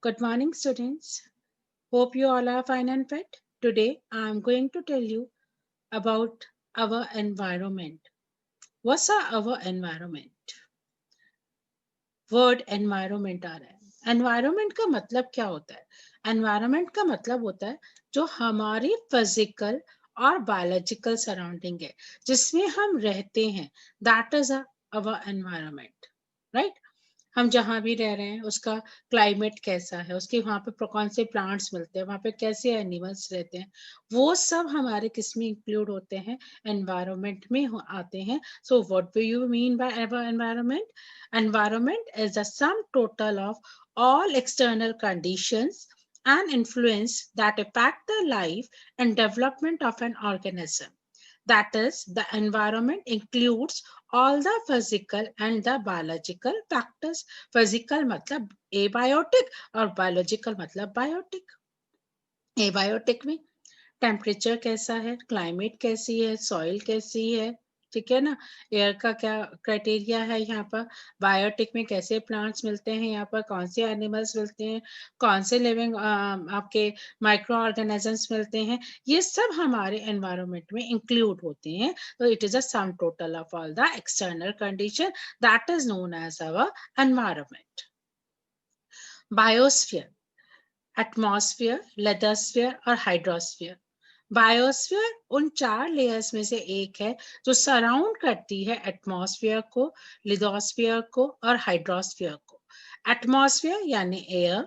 Good morning, students. Hope you all are fine and fit. Today, I am going to tell you about our environment. What's our environment? Word environment आ रहा है. Environment का मतलब क्या होता है? Environment का मतलब होता है जो हमारी फिजिकल और बायोलॉजिकल सराउंडिंग है, जिसमें हम रहते हैं. That is our environment, right? हम जहाँ भी रह रहे हैं उसका क्लाइमेट कैसा है, उसके वहाँ पे कौन से प्लांट्स मिलते हैं, वहाँ पे कैसे एनिमल्स रहते हैं, वो सब हमारे किस में इंक्लूड होते हैं? एनवायरमेंट में आते हैं. So what do you mean by environment? Environment is the sum total of all external conditions and influence that affect the life and development of an organism. That is, the environment includes all the physical and the biological factors. Physical मतलब abiotic और biological मतलब biotic. Abiotic में temperature कैसा है, climate कैसी है, soil कैसी है, ठीक है ना? एयर का क्या क्राइटेरिया है यहाँ पर? बायोटिक में कैसे प्लांट्स मिलते हैं, यहाँ पर कौन से एनिमल्स मिलते हैं, कौन से लिविंग आपके माइक्रो ऑर्गेनिजम्स मिलते हैं, ये सब हमारे एनवायरनमेंट में इंक्लूड होते हैं. तो it is a sum total of all the external condition that is known as our environment. Biosphere, atmosphere, lithosphere और हाइड्रोस्फीयर. बायोस्फीयर उन 4 लेयर्स में से एक है जो सराउंड करती है एटमॉस्फेयर को, लिथोस्फीयर को और हाइड्रोस्फीयर को. एटमॉस्फेयर यानी एयर,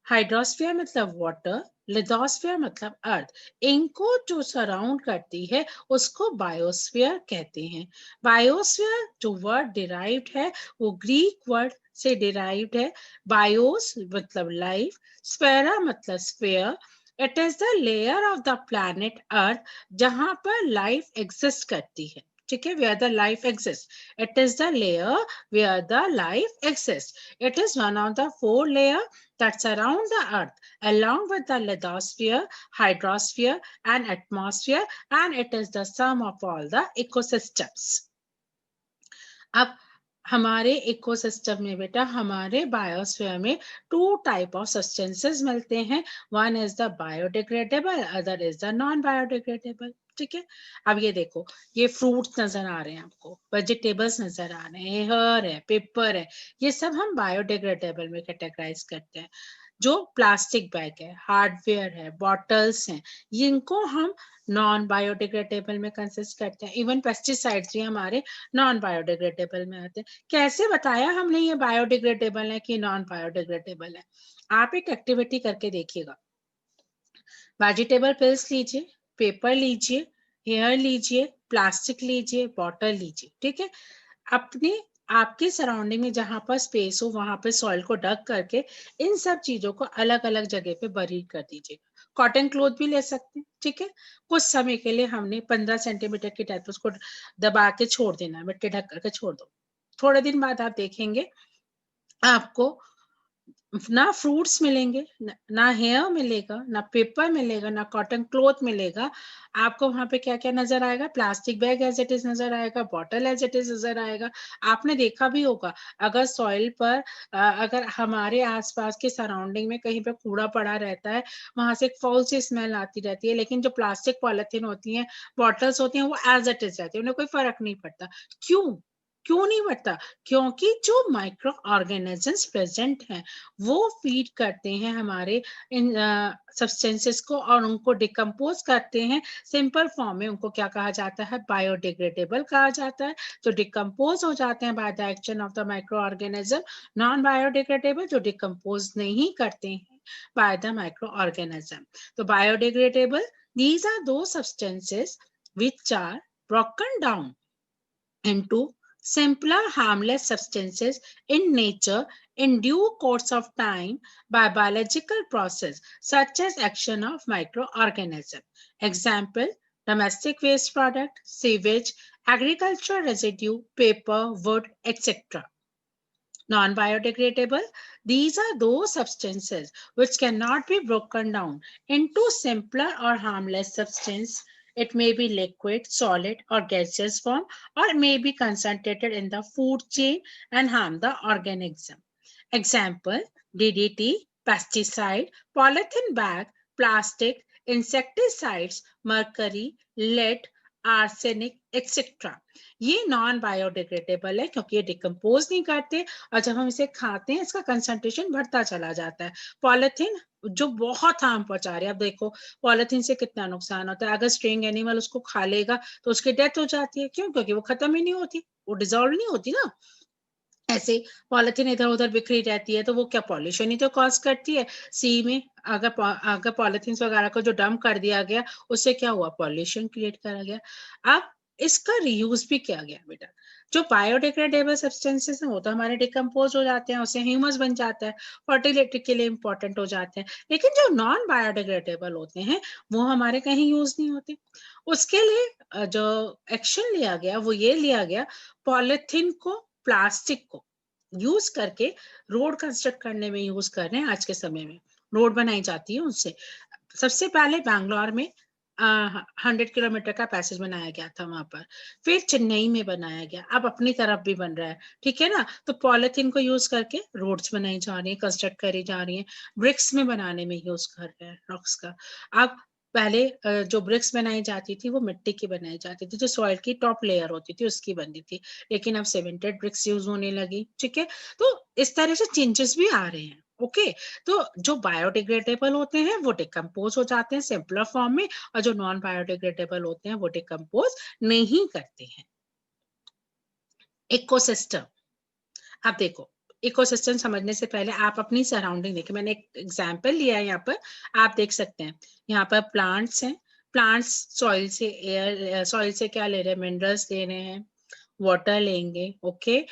हाइड्रोस्फीयर मतलब वाटर, लिथोस्फीयर मतलब अर्थ. इनको जो सराउंड करती है उसको बायोस्फीयर कहते हैं. बायोस्फीयर जो वर्ड डिराइव्ड है वो ग्रीक वर्ड से डिराइव्ड है. बायोस मतलब लाइफ, स्फेरा मतलब sphere. It is the layer of the planet earth जहां पर लाइफ एग्जिस्ट करती है. ठीक है, where the life exists. It is the layer where the life exists. It is one of the 4 layers that surround the earth along with the lithosphere, hydrosphere and atmosphere, and it is the sum of all the ecosystems. अब हमारे ecosystem में बेटा, हमारे biosphere में 2 type of substances मिलते हैं. One is the biodegradable, other is the non biodegradable. ठीक है, अब ये देखो, ये फ्रूट्स नजर आ रहे हैं आपको, वेजिटेबल्स नजर आ रहे हैं, हेयर है, पेपर है, ये सब हम बायोडिग्रेडेबल में कैटेगराइज करते हैं. जो प्लास्टिक बैग है, हार्डवेयर है, बॉटल्स हैं, इनको हम नॉन बायोडिग्रेडेबल में कंसिस्ट करते हैं. इवन पेस्टिसाइड्स भी हमारे नॉन बायोडिग्रेडेबल में आते हैं. कैसे बताया हमने ये बायोडिग्रेडेबल है कि नॉन बायोडिग्रेडेबल है? आप एक एक्टिविटी करके देखिएगा. वेजिटेबल पिल्स लीजिए, पेपर लीजिए, हेयर लीजिए, प्लास्टिक लीजिए, बॉटल लीजिए. ठीक है, अपने आपके सराउंडिंग में जहां पर स्पेस हो वहां पर सॉइल को डग करके इन सब चीजों को अलग अलग जगह पे बरी कर दीजिए. कॉटन क्लोथ भी ले सकते हैं. ठीक है, कुछ समय के लिए हमने 15 सेंटीमीटर की टाइप उसको दबा के छोड़ देना है, मिट्टी ढक करके छोड़ दो. थोड़े दिन बाद आप देखेंगे आपको ना फ्रूट्स मिलेंगे, ना हेयर मिलेगा, ना पेपर मिलेगा, ना कॉटन क्लोथ मिलेगा. आपको वहां पे क्या क्या नजर आएगा? Plastic bag as it is नजर आएगा, बॉटल एज इट इज नजर आएगा. आपने देखा भी होगा, अगर सॉइल पर अगर हमारे आसपास के सराउंडिंग में कहीं पे कूड़ा पड़ा रहता है, वहां से एक फाउल सी स्मेल आती रहती है. लेकिन जो प्लास्टिक पॉलिथीन होती है, बॉटल्स होती हैं, वो एज इट इज रहती है, उन्हें कोई फर्क नहीं पड़ता. क्यों? क्यों नहीं पड़ता? क्योंकि जो माइक्रो ऑर्गेनिजम्स प्रेजेंट हैं वो फीड करते हैं हमारे इन सब्सटेंसेस को और उनको डिकम्पोज करते हैं. सिंपल फॉर्म में उनको क्या कहा जाता है? बायोडिग्रेडेबल कहा जाता है. जो डिकम्पोज हो जाते हैं by the action of the micro organism. Non biodegradable जो डिकम्पोज नहीं करते हैं बाय द माइक्रो ऑर्गेनिज्म. तो biodegradable, these are those substances which are broken down into simpler harmless substances in nature in due course of time by biological process such as action of microorganism. Example: domestic waste product, sewage, agricultural residue, paper, wood, etc. Non-biodegradable, these are those substances which cannot be broken down into simpler or harmless substance. It may be liquid, solid, or gaseous form, or may be concentrated in the food chain and harm the organism. Example: DDT, pesticide, polythene bag, plastic, insecticides, mercury, lead, arsenic etcetera. ये non biodegradable है क्योंकि ये decompose नहीं करते और जब हम इसे खाते हैं इसका कंसंट्रेशन बढ़ता चला जाता है। पॉलिथीन जो बहुत हार्म पहुंचा रही है, अब देखो पॉलिथीन से कितना नुकसान होता है, अगर स्ट्रिंग एनिमल उसको खा लेगा तो उसकी डेथ हो जाती है। क्यों? क्योंकि वो खत्म ही नहीं होती, वो डिजोल्व नहीं होती ना। ऐसे पॉलिथीन इधर उधर बिखरी रहती है तो वो क्या पॉल्यूशन ही तो कॉज करती है। सी में अगर पॉलिथीन वगैरह को जो डंप कर दिया गया उससे क्या हुआ, पॉल्यूशन क्रिएट करा गया। अब इसका रीयूज भी किया गया बेटा। जो बायोडिग्रेडेबल सब्सटेंसेस हैं वो तो हमारे डिकम्पोज हो जाते हैं, उससे ह्यूमस बन जाता है, फर्टिलिटी के लिए इंपॉर्टेंट हो जाते हैं। लेकिन जो नॉन बायोडिग्रेडेबल होते हैं वो हमारे कहीं यूज नहीं होते। उसके लिए जो एक्शन लिया गया वो ये लिया गया, पॉलिथीन को, प्लास्टिक को यूज करके रोड कंस्ट्रक्ट करने में यूज कर रहे हैं। आज के समय में रोड बनाई जाती है उससे। सबसे पहले बैंगलोर में 100 किलोमीटर का पैसेज बनाया गया था वहां पर, फिर चेन्नई में बनाया गया, अब अपनी तरफ भी बन रहा है। ठीक है ना? तो पॉलिथीन को यूज करके रोड्स बनाई जा रही है, कंस्ट्रक्ट करी जा रही है, ब्रिक्स में बनाने में यूज कर रहे हैं रॉक्स का। अब पहले जो ब्रिक्स बनाई जाती थी वो मिट्टी की बनाई जाती थी, जो सॉइल की टॉप लेयर होती थी उसकी बनती थी, लेकिन अब सीमेंटेड ब्रिक्स यूज होने लगी। ठीक है? तो इस तरह से चेंजेस भी आ रहे हैं। ओके, तो जो बायोडिग्रेडेबल होते हैं वो डिकम्पोज हो जाते हैं सिंपलर फॉर्म में, और जो नॉन बायोडिग्रेडेबल होते हैं वो डिकम्पोज नहीं करते हैं। इकोसिस्टम, अब देखो इकोसिस्टम समझने से पहले आप अपनी सराउंडिंग देखिए। मैंने एक एग्जांपल लिया है यहाँ पर, आप देख सकते हैं यहाँ पर प्लांट्स हैं। प्लांट्स सॉइल से एयर, सॉइल से क्या ले रहे हैं, मिनरल्स ले रहे हैं, वाटर लेंगे। ओके,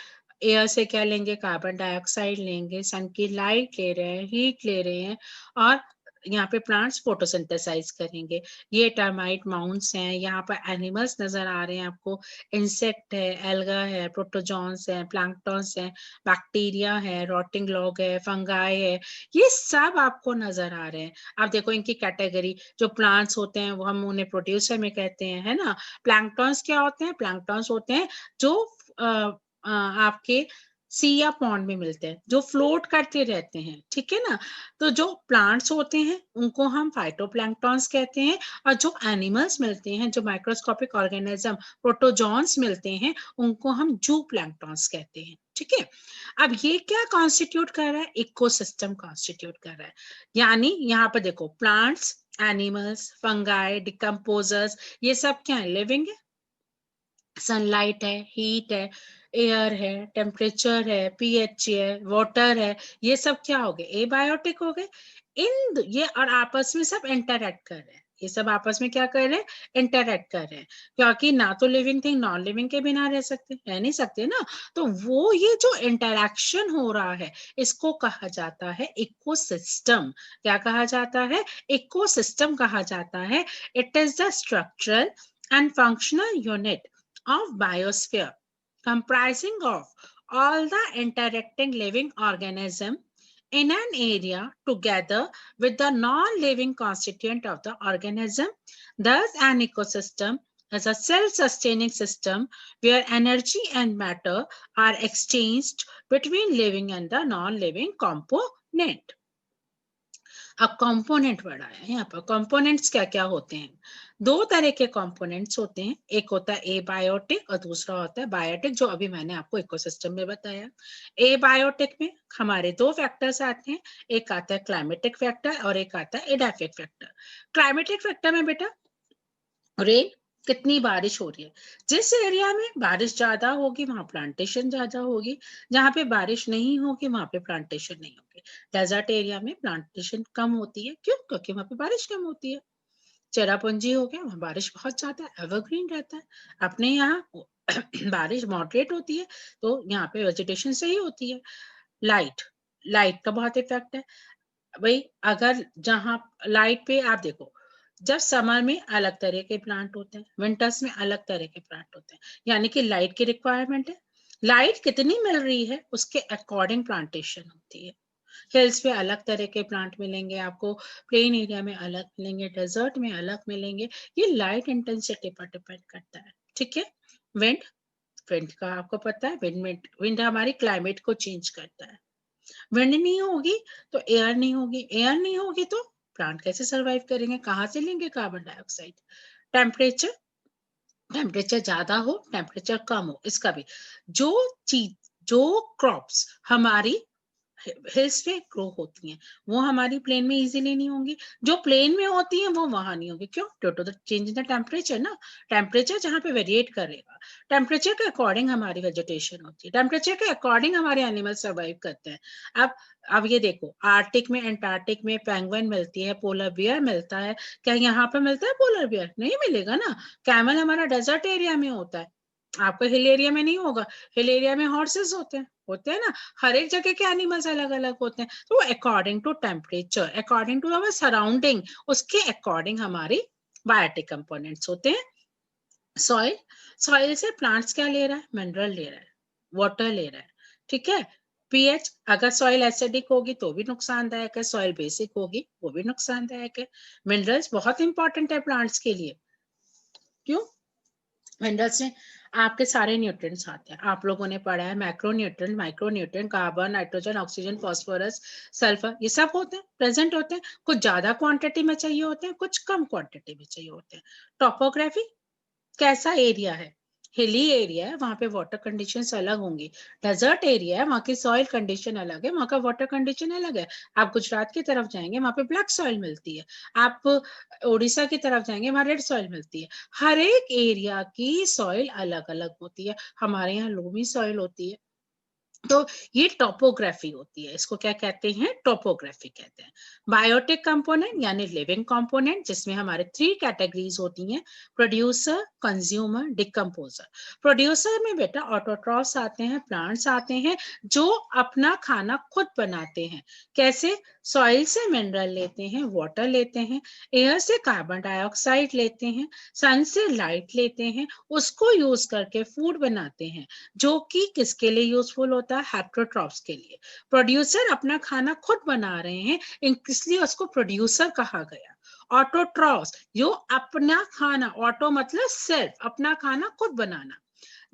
एयर से क्या लेंगे, कार्बन डाइऑक्साइड लेंगे, सन की लाइट ले रहे हैं, हीट ले रहे हैं, और यहाँ पे प्लांट्स फोटोसिंथेसाइज करेंगे। ये टर्माइट माउंट्स हैं, यहाँ पर एनिमल्स नजर आ रहे हैं आपको, इंसेक्ट है, एल्गा है, प्रोटोजोन्स है, प्लैंक्टन्स है, बैक्टीरिया है, रॉटिंग लॉग है, फंगाई है, ये सब आपको नजर आ रहे हैं। अब देखो इनकी कैटेगरी, जो प्लांट्स होते हैं वो हम उन्हें प्रोड्यूसर में कहते हैं, है ना। प्लैंक्टन्स क्या होते हैं, प्लैंक्टन्स होते हैं जो आपके सी या पॉन्ड में मिलते हैं, जो फ्लोट करते रहते हैं। ठीक है ना? तो जो प्लांट्स होते हैं उनको हम फाइटोप्लैंक्टन्स कहते हैं, और जो एनिमल्स मिलते हैं, जो माइक्रोस्कोपिक ऑर्गेनिज्म प्रोटोजोन्स मिलते हैं, उनको हम जूप्लैंक्टन्स कहते हैं। ठीक है? अब ये क्या कॉन्स्टिट्यूट कर रहा है, इकोसिस्टम कॉन्स्टिट्यूट कर रहा है। यानी यहाँ पर देखो प्लांट्स, एनिमल्स, फंगाई, डिकम्पोजर्स, ये सब क्या है, लिविंग है। सनलाइट है, हीट है, एयर है, टेम्परेचर है, पीएच है, वाटर है, ये सब क्या हो गए, एबायोटिक हो गए। ये और आपस में सब इंटरैक्ट कर रहे हैं, ये सब आपस में क्या कर रहे हैं, इंटरैक्ट कर रहे हैं। क्योंकि ना तो लिविंग थिंग नॉन लिविंग के बिना रह सकते, रह नहीं सकते ना। तो वो ये जो इंटरैक्शन हो रहा है इसको कहा जाता है इकोसिस्टम। क्या कहा जाता है, इकोसिस्टम कहा जाता है। It is the structural and functional unit of biosphere comprising of all the interacting living organism in an area together with the non-living constituent of the organism. Thus an ecosystem is a self-sustaining system where energy and matter are exchanged between living and the non-living component. अब component word आया है यहाँ पर। Components क्या क्या होते हैं, दो तरह के कंपोनेंट्स होते हैं, एक होता है एबायोटिक और दूसरा होता है बायोटिक, जो अभी मैंने आपको इकोसिस्टम में बताया। एबायोटिक में हमारे दो फैक्टर्स आते हैं, एक आता है क्लाइमेटिक फैक्टर और एक आता है एडाफिक फैक्टर। क्लाइमेटिक फैक्टर में बेटा रेन, कितनी बारिश हो रही है, जिस एरिया में बारिश ज्यादा होगी वहां प्लांटेशन ज्यादा होगी, जहां पे बारिश नहीं होगी वहां पे प्लांटेशन नहीं होगी। डेजर्ट एरिया में प्लांटेशन कम होती है, क्यों? क्योंकि वहां पे बारिश कम होती है। चेरापूंजी हो गया, वहां बारिश बहुत ज्यादा एवरग्रीन रहता है। अपने यहाँ बारिश मॉडरेट होती है, तो यहाँ पे वेजिटेशन सही होती है। लाइट, लाइट का बहुत इफेक्ट है भाई। अगर जहां लाइट पे आप देखो, जब समर में अलग तरह के प्लांट होते हैं, विंटर्स में अलग तरह के प्लांट होते हैं, यानी कि लाइट की रिक्वायरमेंट है। लाइट कितनी मिल रही है उसके अकॉर्डिंग प्लांटेशन होती है। हिल्स पे अलग तरह के प्लांट मिलेंगे आपको, प्लेन एरिया में अलग मिलेंगे, डेजर्ट में अलग मिलेंगे। ये लाइट इंटेंसिटी पर डिपेंड करता है। ठीक है? विंड, विंड का आपको पता है, विंड हमारी क्लाइमेट को चेंज करता है। विंड नहीं होगी तो एयर नहीं होगी, एयर नहीं होगी तो प्लांट कैसे सरवाइव करेंगे, कहाँ से लेंगे कार्बन डाइऑक्साइड। टेम्परेचर, टेम्परेचर ज्यादा हो टेम्परेचर कम हो, इसका भी जो चीज, जो क्रॉप्स हमारी हिल्स पे ग्रो होती हैं वो हमारी प्लेन में इजीली नहीं होंगी, जो प्लेन में होती हैं वो वहां नहीं होगी। क्यों? Due to the change in the temperature ना, टेम्परेचर जहाँ पे वेरिएट करेगा, टेम्परेचर के अकॉर्डिंग हमारी वेजिटेशन होती है, टेम्परेचर के अकॉर्डिंग हमारे एनिमल सर्वाइव करते हैं। अब अब ये देखो, आर्टिक में एंटार्क्टिक में पेंगुइन मिलती है, पोलर बियर मिलता है, क्या यहाँ पे मिलता है पोलर बियर? नहीं मिलेगा ना। कैमल हमारा डेजर्ट एरिया में होता है, आपको हिल एरिया में नहीं होगा। हिल एरिया में हॉर्सेस होते हैं ना। हर एक जगह के एनिमल्स अलग अलग होते हैं, तो according to temperature, according to our surrounding, उसके अकॉर्डिंग हमारी बायोटिक कंपोनेंट्स होते हैं। सॉइल, सॉइल से प्लांट्स क्या ले रहा है? मिनरल ले रहा है, वाटर ले रहा है, ठीक है। पीएच, अगर सॉइल एसिडिक होगी तो भी नुकसानदायक है, सॉइल बेसिक होगी वो भी नुकसानदायक है। मिनरल्स बहुत इंपॉर्टेंट है प्लांट्स के लिए। क्यों? मिनरल्स में आपके सारे न्यूट्रिएंट्स आते हैं, आप लोगों ने पढ़ा है macro nutrient, micro nutrient, carbon, nitrogen, oxygen, phosphorus, sulphur, ये सब होते हैं, प्रेजेंट होते हैं। कुछ ज्यादा क्वांटिटी में चाहिए होते हैं, कुछ कम क्वांटिटी में चाहिए होते हैं। टोपोग्राफी, कैसा एरिया है? हिली एरिया है, वहां पे वाटर कंडीशंस अलग होंगी। डेजर्ट एरिया है, वहां की सॉइल कंडीशन अलग है, वहां का वाटर कंडीशन अलग है। आप गुजरात की तरफ जाएंगे वहां पे ब्लैक सॉइल मिलती है, आप उड़ीसा की तरफ जाएंगे वहां रेड सॉइल मिलती है। हर एक एरिया की सॉइल अलग अलग होती है, हमारे यहाँ लोमी सॉइल होती है। तो ये टोपोग्राफी होती है, इसको क्या कहते हैं? टोपोग्राफी कहते हैं। बायोटिक कंपोनेंट यानी लिविंग कंपोनेंट, जिसमें हमारे 3 कैटेगरीज होती हैं, प्रोड्यूसर, कंज्यूमर, डिकम्पोजर। प्रोड्यूसर में बेटा ऑटोट्रॉफ्स आते हैं, प्लांट्स आते हैं जो अपना खाना खुद बनाते हैं। कैसे? सॉइल से मिनरल लेते हैं, वाटर लेते हैं, एयर से कार्बन डाइऑक्साइड लेते हैं, सन से लाइट लेते हैं, उसको यूज करके फूड बनाते हैं, जो कि किसके लिए यूजफुल होता है? हेट्रोट्रॉफ्स के लिए। प्रोड्यूसर अपना खाना खुद बना रहे हैं, इसलिए उसको प्रोड्यूसर कहा गया। ऑटोट्रॉफ्स जो अपना खाना, ऑटो मतलब सेल्फ, अपना खाना खुद बनाना,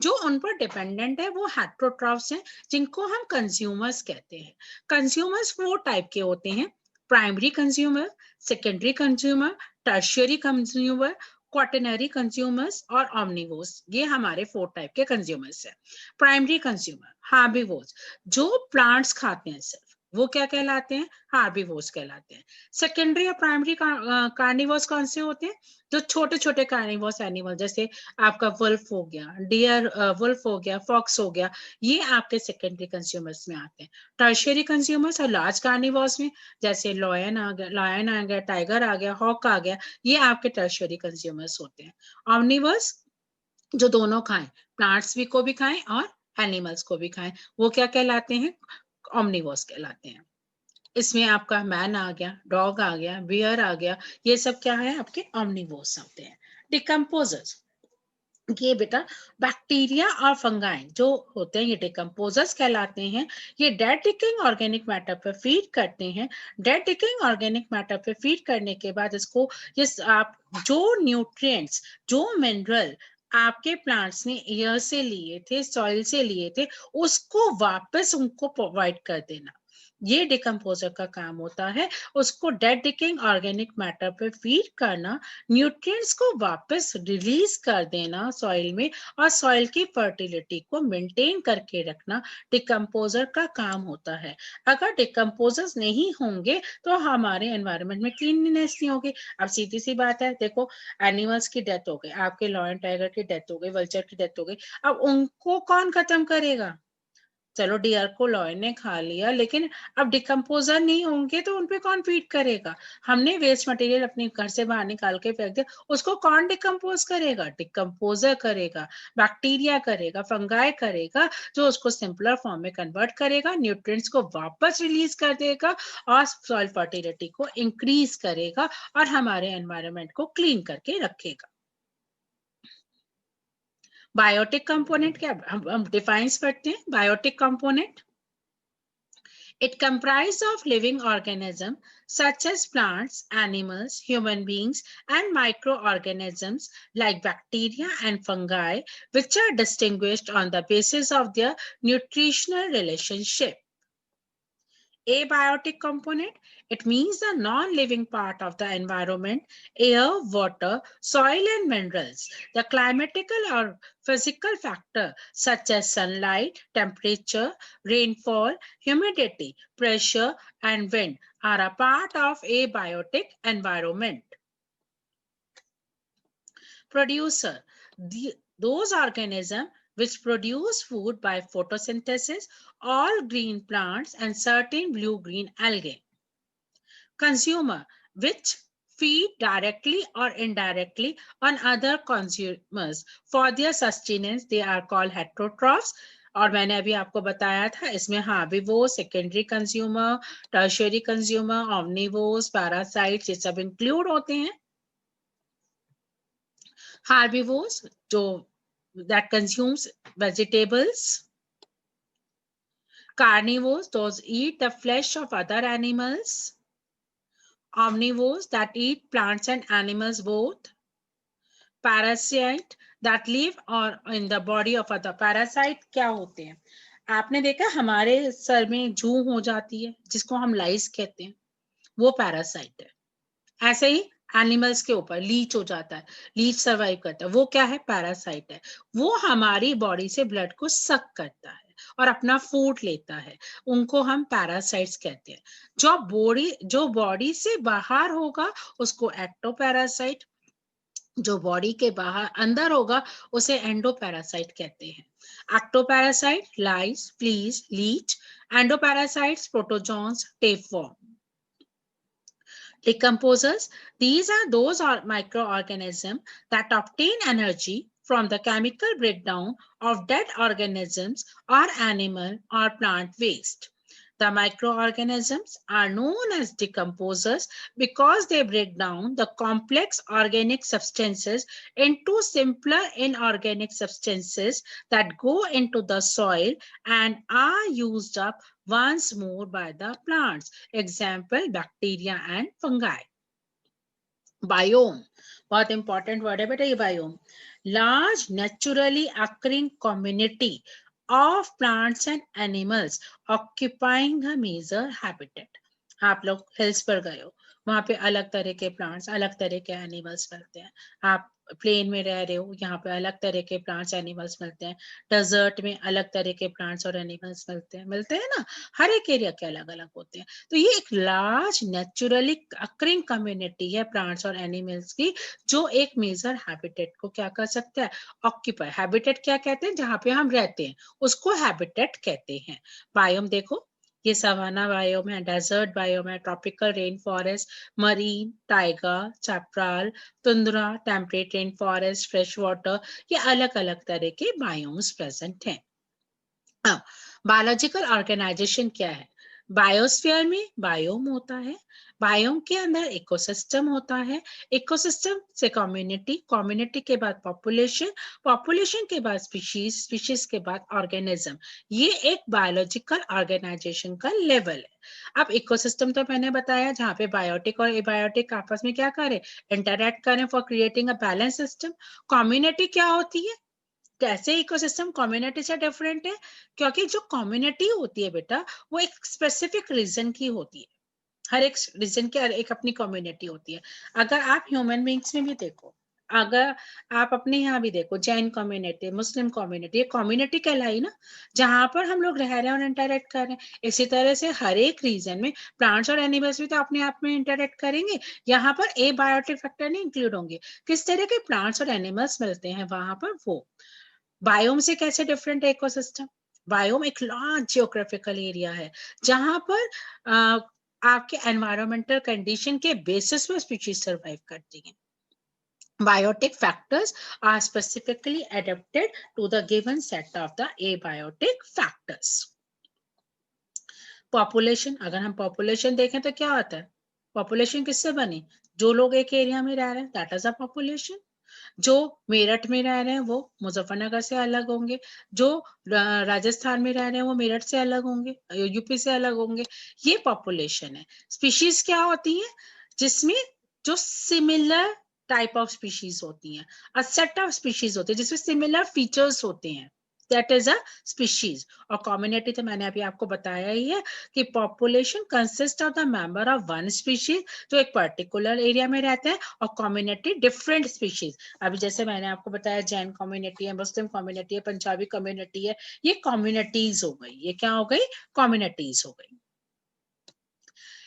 जो उन पर डिपेंडेंट है वो हेट्रोट्रॉफ्स हैं, जिनको हम कंज्यूमर्स कहते हैं। कंज्यूमर्स 4 टाइप के होते हैं, primary consumer, secondary consumer, tertiary consumer, quaternary consumers और ऑमनिवोर्स। ये हमारे 4 टाइप के कंज्यूमर्स हैं। प्राइमरी कंज्यूमर हार्बिवोर्स, जो प्लांट्स खाते हैं सिर्फ, वो क्या कहलाते हैं? हार्बिवोर्स कहलाते हैं। सेकेंडरी और प्राइमरी कार्निवोर्स कौन से होते हैं? जो छोटे छोटे कार्निवोर्स एनिमल, जैसे आपका वुल्फ हो गया, डियर वुल्फ हो गया, फॉक्स हो गया, ये आपके सेकेंडरी कंज्यूमर्स में आते हैं। टर्शियरी कंज्यूमर्स और लार्ज कार्निवोर्स में, जैसे लॉयन आ गया, टाइगर आ गया, हॉक आ गया, ये आपके टर्शियरी कंज्यूमर्स होते हैं। ऑमनिवर्स जो दोनों खाएं, प्लांट्स भी को भी खाएं और एनिमल्स को भी खाएं, वो क्या कहलाते हैं? ऑमनिवर्स कहलाते हैं। इसमें आपका मैन आ गया, डॉग आ गया, बियर आ गया, ये सब क्या है? आपके ऑमनिवोर्स होते हैं। डिकम्पोजर्स, ये बेटा बैक्टीरिया और फंगाई जो होते हैं, ये डिकम्पोजर्स कहलाते हैं। ये डेड डिकेइंग ऑर्गेनिक मैटर पर फीड करते हैं। डेड डिकेइंग ऑर्गेनिक मैटर पर फीड करने के बाद इसको, ये आप जो न्यूट्रिएंट्स, जो मिनरल आपके प्लांट्स ने एयर से लिए थे, सॉइल से लिए थे, उसको वापस उनको प्रोवाइड कर देना, ये डिकम्पोजर का काम होता है। उसको डेड डिकेइंग ऑर्गेनिक मैटर पे फीड करना, न्यूट्रिएंट्स को वापस रिलीज कर देना सॉइल में, और सॉइल की फर्टिलिटी को मेंटेन करके रखना डिकम्पोजर का काम होता है। अगर डिकम्पोजर्स नहीं होंगे तो हमारे एनवायरनमेंट में क्लीनलीनेस नहीं होगी। अब सीधी सी बात है, देखो एनिमल्स की डेथ हो गई, आपके लॉयन टाइगर की डेथ हो गई, वल्चर की डेथ हो गई, अब उनको कौन खत्म करेगा? चलो डियर को लॉयन ने खा लिया, लेकिन अब डिकम्पोजर नहीं होंगे तो उनपे कौन फीड करेगा? हमने वेस्ट मटेरियल अपने घर से बाहर निकाल के फेंक दिया, उसको कौन डिकम्पोज करेगा? डिकम्पोजर करेगा, बैक्टीरिया करेगा, फंगाई करेगा, जो उसको सिंपलर फॉर्म में कन्वर्ट करेगा, न्यूट्रिएंट्स को वापस रिलीज कर देगा और सॉइल फर्टिलिटी को इंक्रीज करेगा और हमारे एनवायरनमेंट को क्लीन करके रखेगा। बायोटिक कंपोनेंट क्या, हम डिफाइंस पढ़ते हैं। Biotic component, it comprises of living organisms such as plants, animals, human beings, and microorganisms like bacteria and fungi, which are distinguished on the basis of their nutritional relationship. Abiotic component, it means the non-living part of the environment, air, water, soil and minerals. The climatical or physical factor such as sunlight, temperature, rainfall, humidity, pressure and wind are a part of abiotic environment. Producer, those organisms which produce food by photosynthesis, all green plants and certain blue-green algae. Consumer, which feed directly or indirectly on other consumers for their sustenance, they are called heterotrophs. और मैंने अभी आपको बताया था इसमें herbivores, secondary consumer, tertiary consumer, omnivores, parasites ये सब include होते हैं. Herbivores, that consumes vegetables. Carnivores, those eat the flesh of other animals. Omnivores, that eat plants and animals both. Parasite, that live or in the body of other. Parasite क्या होते हैं? आपने देखा हमारे सर में जूं हो जाती है जिसको हम लाइस कहते हैं, वो पैरासाइट है. ऐसे ही एनिमल्स के ऊपर लीच हो जाता है, लीच सर्वाइव करता है, वो क्या है? पैरासाइट है. वो हमारी बॉडी से ब्लड को सक करता है और अपना फूड लेता है, उनको हम पैरासाइट्स कहते हैं. जो बॉडी से बाहर होगा उसको एक्टोपैरासाइट, जो बॉडी के बाहर अंदर होगा उसे एंडोपैरासाइट कहते हैं. Ectoparasite lice, fleas, leech. Endoparasites protozoans, tapeworm. Decomposers, these are those microorganisms that obtain energy from the chemical breakdown of dead organisms or animal or plant waste. The microorganisms are known as decomposers because they break down the complex organic substances into simpler inorganic substances that go into the soil and are used up once more by the plants. Example, bacteria and fungi. Biome, बहुत important word है बेटा ये biome. Large naturally occurring community of plants and animals occupying a major habitat. आप लोग hills पर गए हो, वहां पे अलग तरह के प्लांट्स, अलग तरह के एनिमल्स मिलते हैं. आप प्लेन में रह रहे हो, यहाँ पे अलग तरह के प्लांट्स एनिमल्स मिलते हैं. डेजर्ट में अलग तरह के प्लांट्स और एनिमल्स मिलते हैं ना. हर एक एरिया के अलग अलग होते हैं. तो ये एक लार्ज नेचुरली अकरिंग कम्युनिटी है प्लांट्स और एनिमल्स की, जो एक मेजर हैबिटेट को क्या कर सकता है? ऑक्यूपाई. हैबिटेट क्या कहते हैं? जहां पे हम रहते हैं उसको हैबिटेट कहते हैं. बायोम देखो, ये सवाना बायोम है, डेजर्ट बायोम है, tropical rain forest, marine, taiga, chaparral, tundra, temperate rain forest, fresh water, ये अलग अलग तरह के बायोम्स प्रेजेंट हैं. बायोलॉजिकल ऑर्गेनाइजेशन क्या है? बायोस्फीयर में बायोम होता है, बायोम के अंदर इकोसिस्टम होता है, इकोसिस्टम से कम्युनिटी, कम्युनिटी के बाद पॉपुलेशन, पॉपुलेशन के बाद स्पीशीज, स्पीशीज के बाद ऑर्गेनिज्म. ये एक बायोलॉजिकल ऑर्गेनाइजेशन का लेवल है. अब इकोसिस्टम तो मैंने बताया जहाँ पे बायोटिक और एबायोटिक आपस में क्या करें? इंटरैक्ट करें for creating a balance system. Community क्या होती है? कैसे इकोसिस्टम कम्युनिटी से डिफरेंट है? क्योंकि जो कम्युनिटी होती है बेटा वो एक स्पेसिफिक रीजन की होती है. हर एक रीजन की एक अपनी कम्युनिटी होती है. अगर आप ह्यूमन बींग्स में भी देखो, अगर आप अपने यहाँ भी देखो, जैन कम्युनिटी, मुस्लिम कम्युनिटी, ये कम्युनिटी कहलाई ना, जहां पर हम लोग रह रहे हैं और इंटरेक्ट कर रहे हैं. इसी तरह से हर एक रीजन में प्लांट्स और एनिमल्स भी तो अपने आप में इंटरेक्ट करेंगे. यहाँ पर एबायोटिक फैक्टर नहीं इंक्लूड होंगे. किस तरह के प्लांट्स और एनिमल्स मिलते हैं वहां पर वो. बायोम से कैसे डिफरेंट है इकोसिस्टम? बायोम एक लार्ज जियोग्राफिकल एरिया है जहां पर आपके एनवायरमेंटल कंडीशन के बेसिस पे स्पीशीज सर्वाइव करती हैं. Biotic factors are specifically adapted to the given set of the abiotic factors. Population, अगर हम पॉपुलेशन देखें तो क्या होता है? पॉपुलेशन किससे बनी? जो लोग एक एरिया में रह रहे हैं, दैट इज अ पॉपुलेशन. जो मेरठ में रह रहे हैं वो मुजफ्फरनगर से अलग होंगे, जो राजस्थान में रह रहे हैं वो मेरठ से अलग होंगे, यूपी से अलग होंगे. ये पॉपुलेशन है. स्पीशीज क्या होती है? जिसमें जो सिमिलर टाइप ऑफ स्पीशीज होती हैं, अ सेट ऑफ स्पीशीज होते हैं जिसमें सिमिलर फीचर्स होते हैं. That is a species. और कम्युनिटी तो मैंने अभी आपको बताया ही है कि population consist of the member of one species जो एक पर्टिकुलर एरिया में रहते हैं, और कम्युनिटी डिफरेंट स्पीशीज। अभी जैसे मैंने आपको बताया जैन कम्युनिटी है, मुस्लिम कम्युनिटी है, पंजाबी कम्युनिटी है, ये कम्युनिटीज हो गई। ये क्या हो गई? कम्युनिटीज हो गई।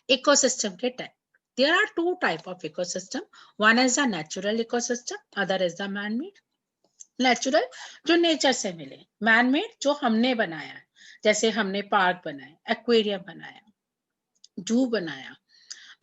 इकोसिस्टम के type, there are two type of ecosystem. One is the natural ecosystem, other is the man made. Natural जो नेचर से मिले, मैन मेड जो हमने बनाया है, जैसे हमने पार्क बनाया, एक्वेरियम बनाया, जू बनाया,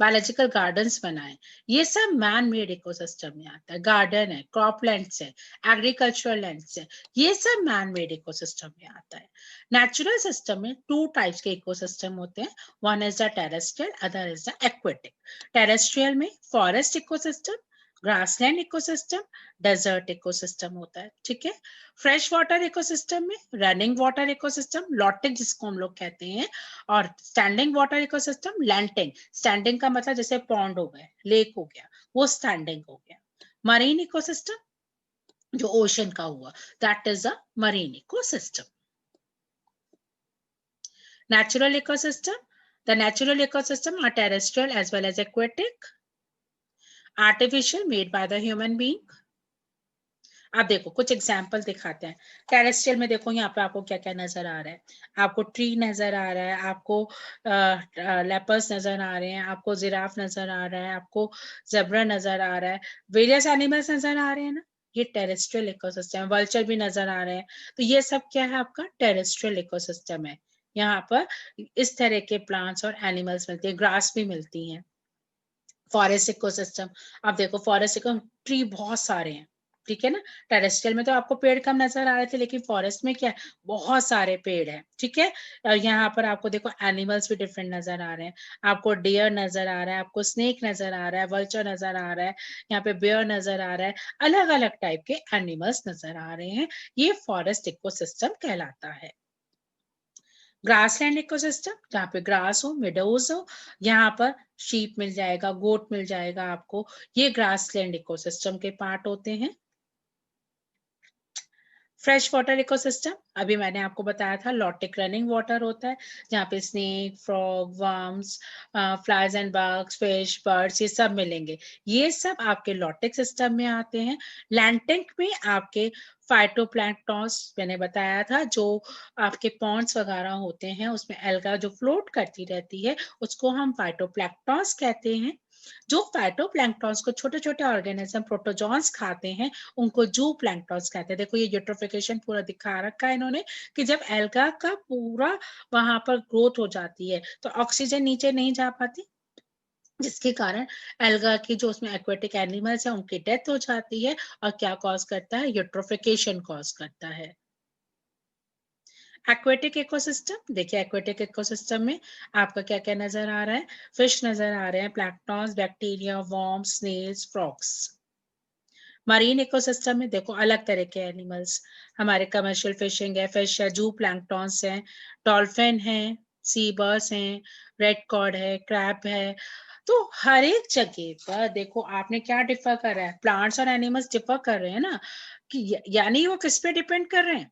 बायोलॉजिकल गार्डन्स बनाए, ये सब मैन मेड इकोसिस्टम में आता है। गार्डन है, क्रॉप लैंड्स है, एग्रीकल्चरल लैंड्स है, ये सब मैन मेड इकोसिस्टम में आता है। नेचुरल सिस्टम में टू टाइप्स के इकोसिस्टम होते हैं, one is the terrestrial, other is the aquatic. Terrestrial में forest ecosystem, grassland ecosystem, desert ecosystem होता है, ठीक है। फ्रेश वाटर इकोसिस्टम में रनिंग वाटर इकोसिस्टम, लॉटिक जिसको हम लोग कहते हैं, और standing water ecosystem, lentic. Standing का मतलब जैसे पॉन्ड हो गए, लेक हो गया, वो स्टैंडिंग हो गया। मरीन इकोसिस्टम जो ओशन का हुआ, that is a marine ecosystem. Natural ecosystem, the natural ecosystem are terrestrial as well as aquatic, artificial made by the human being. आप देखो कुछ एग्जाम्पल दिखाते हैं। टेरेस्ट्रियल में देखो यहाँ पे आपको क्या क्या नजर आ रहा है। आपको ट्री नजर आ रहा है, आपको लेपर्स नजर आ रहे हैं, आपको जिराफ नजर आ रहा है, आपको जेब्रा नजर आ रहा है, वेरियस एनिमल्स नजर आ रहे हैं ना, ये टेरेस्ट्रियल इकोसिस्टम है। वल्चर भी नजर आ रहे हैं, तो ये सब क्या है? आपका टेरेस्ट्रियल इकोसिस्टम है। यहाँ पर इस तरह के प्लांट्स और एनिमल्स मिलते हैं, ग्रास भी मिलती हैं। फॉरेस्ट इकोसिस्टम, अब देखो फॉरेस्ट इको ट्री बहुत सारे हैं, ठीक है ना। टेरेस्ट्रियल में तो आपको पेड़ कम नजर आ रहे थे, लेकिन फॉरेस्ट में क्या है? बहुत सारे पेड़ हैं, ठीक है। यहाँ पर आपको देखो एनिमल्स भी डिफरेंट नजर आ रहे हैं। आपको डियर नजर आ रहा है, आपको स्नेक नजर आ रहा है, वल्चर नजर आ रहा है, यहाँ पे बेयर नजर आ रहा है, अलग अलग टाइप के एनिमल्स नजर आ रहे हैं। ये फॉरेस्ट इकोसिस्टम कहलाता है। ग्रासलैंड इकोसिस्टम, जहाँ पे ग्रास हो, मेडोज हो, यहाँ पर शीप मिल जाएगा, गोट मिल जाएगा आपको, ये ग्रासलैंड इकोसिस्टम के पार्ट होते हैं। फ्रेश वाटर इकोसिस्टम, अभी मैंने आपको बताया था लॉटिक रनिंग वाटर होता है, जहाँ पे snake, frog, worms, flies and bugs, fish, birds, ये सब मिलेंगे। ये सब आपके लॉटिक सिस्टम में आते हैं। लैंटिक में आपके फाइटोप्लैंक्टन्स मैंने बताया था, जो आपके पॉन्ड्स वगैरह होते हैं, उसमें एल्गा जो फ्लोट करती रहती है, उसको हम फाइटोप्लैंक्टन्स कहते हैं। जो फाइटोप्लैंक्टन्स को छोटे छोटे ऑर्गेनिज्म प्रोटोजोन्स खाते हैं, उनको जू प्लैंक्टन्स कहते हैं। देखो ये यूट्रोफिकेशन पूरा दिखा रखा है इन्होंने, कि जब एल्गा का पूरा वहां पर ग्रोथ हो जाती है, तो ऑक्सीजन नीचे नहीं जा पाती, जिसके कारण एल्गा की जो उसमें एक्वेटिक एनिमल्स है उनकी डेथ हो जाती है। और क्या कॉज करता है? यूट्रोफिकेशन कॉज करता है। एक्वेटिक इकोसिस्टम, देखिए एक्वेटिक इकोसिस्टम में आपका क्या क्या नजर आ रहा है? फिश नजर आ रहे हैं, planktons, bacteria, worms, snails, frogs. Marine ecosystem में देखो अलग तरह के एनिमल्स, हमारे कमर्शियल फिशिंग है, फिश है, जू प्लैंक्टन्स है, डॉल्फिन है, सी बर्ड्स हैं, रेड कॉड है, क्रैब है। तो हर एक जगह पर देखो आपने क्या डिफर कर रहा है, प्लांट्स और एनिमल्स डिफर कर रहे हैं ना, कि यानी वो किस पे डिपेंड कर रहे हैं?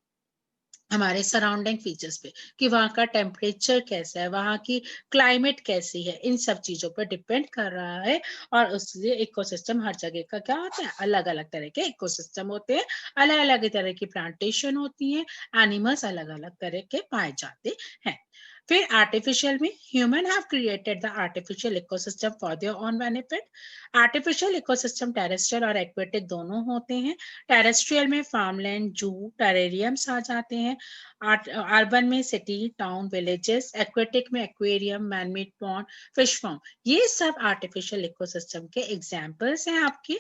हमारे सराउंडिंग फीचर्स पे, कि वहाँ का टेम्परेचर कैसा है, वहाँ की क्लाइमेट कैसी है, इन सब चीजों पर डिपेंड कर रहा है। और उसलिए इकोसिस्टम हर जगह का क्या होता है? अलग अलग तरह के इकोसिस्टम होते हैं, अलग अलग तरह की प्लांटेशन होती है, एनिमल्स अलग अलग तरह के पाए जाते हैं। फिर आर्टिफिशियल में human have created the artificial ecosystem for their own benefit. Artificial ecosystem terrestrial और एक्वेटिक दोनों होते हैं। टेरेस्ट्रियल में फार्मलैंड, जू, टेरेरियम्स आ जाते हैं। अर्बन में सिटी, टाउन, विलेजेस। एक्वेटिक में aquarium, manmade pond, fish farm. ये सब आर्टिफिशियल इकोसिस्टम के एग्जांपल्स हैं आपके।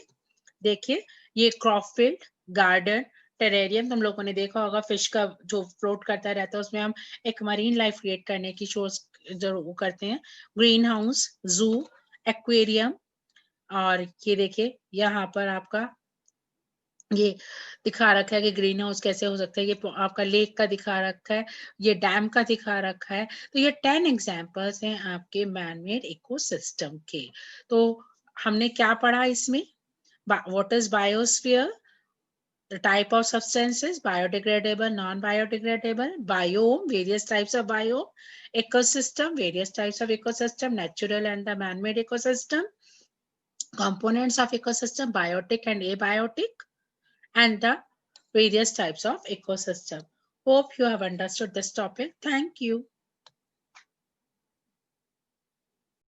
देखिए ये क्रॉपफील्ड, गार्डन, टेरेरियम, तुम लोगों ने देखा होगा फिश का जो फ्लोट करता रहता है, उसमें हम एक मरीन लाइफ क्रिएट करने की सोच जरूर करते हैं। ग्रीन हाउस, जू, एक्वेरियम। और ये देखिए यहाँ पर आपका ये दिखा रखा है कि ग्रीन हाउस कैसे हो सकता है, ये आपका लेक का दिखा रखा है, ये डैम का दिखा रखा है। तो ये 10 एग्जांपल्स हैं आपके मैनमेड इकोसिस्टम के। तो हमने क्या पढ़ा इसमें? What is biosphere? The type of substances, biodegradable, non-biodegradable, biome, various types of biome, ecosystem, various types of ecosystem, natural and the man-made ecosystem, components of ecosystem, biotic and abiotic, and the various types of ecosystem. Hope you have understood this topic. Thank you.